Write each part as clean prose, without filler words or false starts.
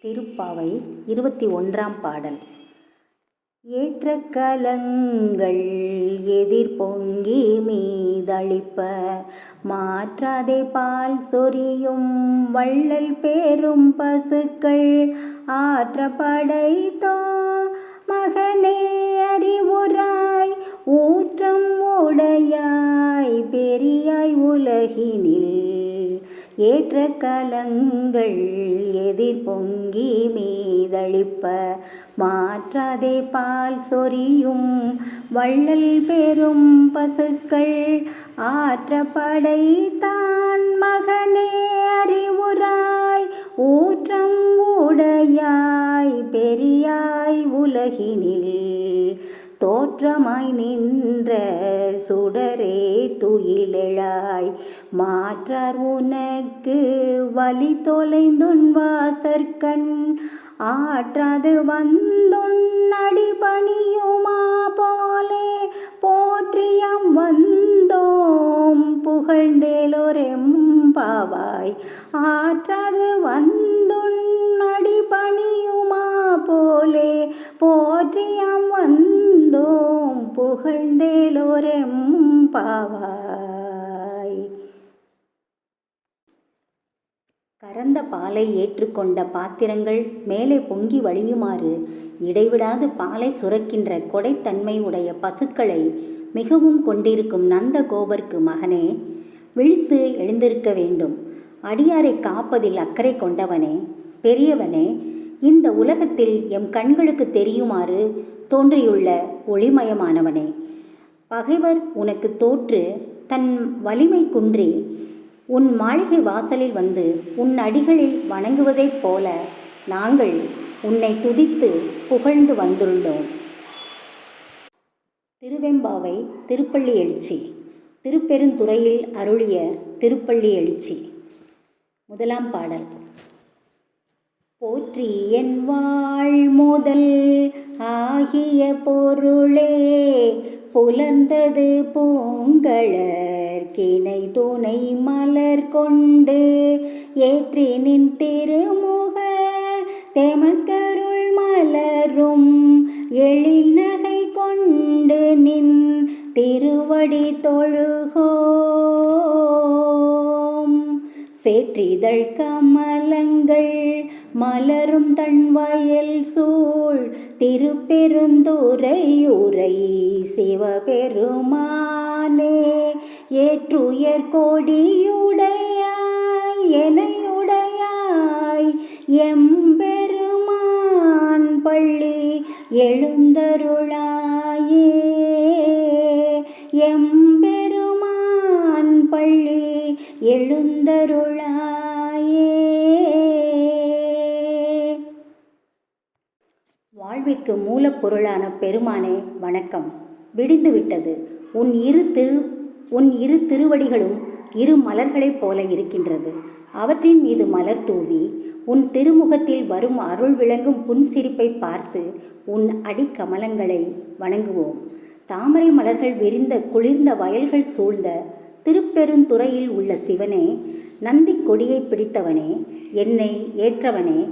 திருப்பாவை 21ஆம் பாடல். ஏற்ற கலங்கள் எதிர்பொங்கி மீதளிப்ப மாற்றாதே பால் சொரியும் வள்ளல் பேரும் பசுக்கள் ஆற்ற படைத்தோ மகனே அறிவுராய் ஊற்றம் உடையாய் பெரியாய் உலகினில் ஏற்ற கலங்கள் எதிர்பொங்கி மீதளிப்ப மாற்றாதே பால் சொரியும் வள்ளல் பெரும் பசுக்கள் ஆற்ற படைத்தான் மகனே அறிவுராய் ஊற்றம் உடையாய் பெரியாய் உலகினில் தோற்றமாய் நின்ற சுடரே துயிலெழாய் மாற்றார் உனக்கு வழி தொலைந்துன் வாசற்கண் ஆற்றாது வந்துன் அடிபணியுமா போலே போற்றியம் வந்தோம் புகழ்ந்தேலோரெம்பாவாய் ஆற்றாது வந்துன் அடிபணியுமா போலே போற்றியம் வந்தோம் புகழ்ந்தேலோரெம்பாவாய். கறந்த பாலை ஏற்றுக்கொண்ட பாத்திரங்கள் மேலே பொங்கி வழியுமாறு இடைவிடாது பாலை சுரக்கின்ற கொடைத்தன்மை உடைய பசுக்களை மிகவும் கொண்டிருக்கும் நந்த கோபர்க்கு மகனே, விழித்து எழுந்திருக்க வேண்டும். அடியாரை காப்பதில் அக்கறை கொண்டவனே, பெரியவனே, இந்த உலகத்தில் எம் கண்களுக்கு தெரியுமாறு தோன்றியுள்ள ஒளிமயமானவனே, பகைவர் உனக்கு தோற்று தன் வலிமை குன்றி உன் மாளிகை வாசலில் வந்து உன் அடிகளில் வணங்குவதைப் போல நாங்கள் உன்னை துதித்து புகழ்ந்து வந்துள்ளோம். திருவெம்பாவை திருப்பள்ளி எழுச்சி. திருப்பெருந்துறையில் அருளிய திருப்பள்ளி எழுச்சி. முதலாம் பாடல். போற்றி என் வாழ் முதல் ஆகிய பொருளே புலர்ந்தது பூங்கழற் கிணை துணை மலர் கொண்டு ஏற்றி நின் திருமுக தெமக்கருள் மலரும் எழில்நகை கொண்டு நின் திருவடி தொழுகோம். சேற்றிதழ் கமலங்கள் மலரும் தன் வயல் சூழ் திருப்பெருந்துறையுரை சிவபெருமானே, ஏற்றுயர் கொடியுடையாய் எனையுடையாய் எம்பெருமான் பள்ளி எழுந்தருளாயே, எம்பெருமான் பள்ளி எழுந்தருளாயே. வாழ்விற்கு மூலப்பொருளான பெருமானே வணக்கம். விடிந்துவிட்டது. உன் இரு திருவடிகளும் இரு மலர்களைப் போல இருக்கின்றது. அவற்றின் மீது மலர் தூவி உன் திருமுகத்தில் வரும் அருள் விளங்கும் புன்சிரிப்பை பார்த்து உன் அடிக்கமலங்களை வணங்குவோம். தாமரை மலர்கள் விரிந்த குளிர்ந்த வயல்கள் சூழ்ந்த திருப்பெருந்துறையில் உள்ள சிவனே, நந்தி கொடியை பிடித்தவனே, என்னை ஏற்றவனே,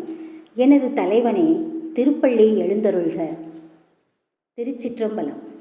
எனது தலைவனே, திருப்பள்ளி எழுந்தருள்க. திருச்சிற்றம்பலம்.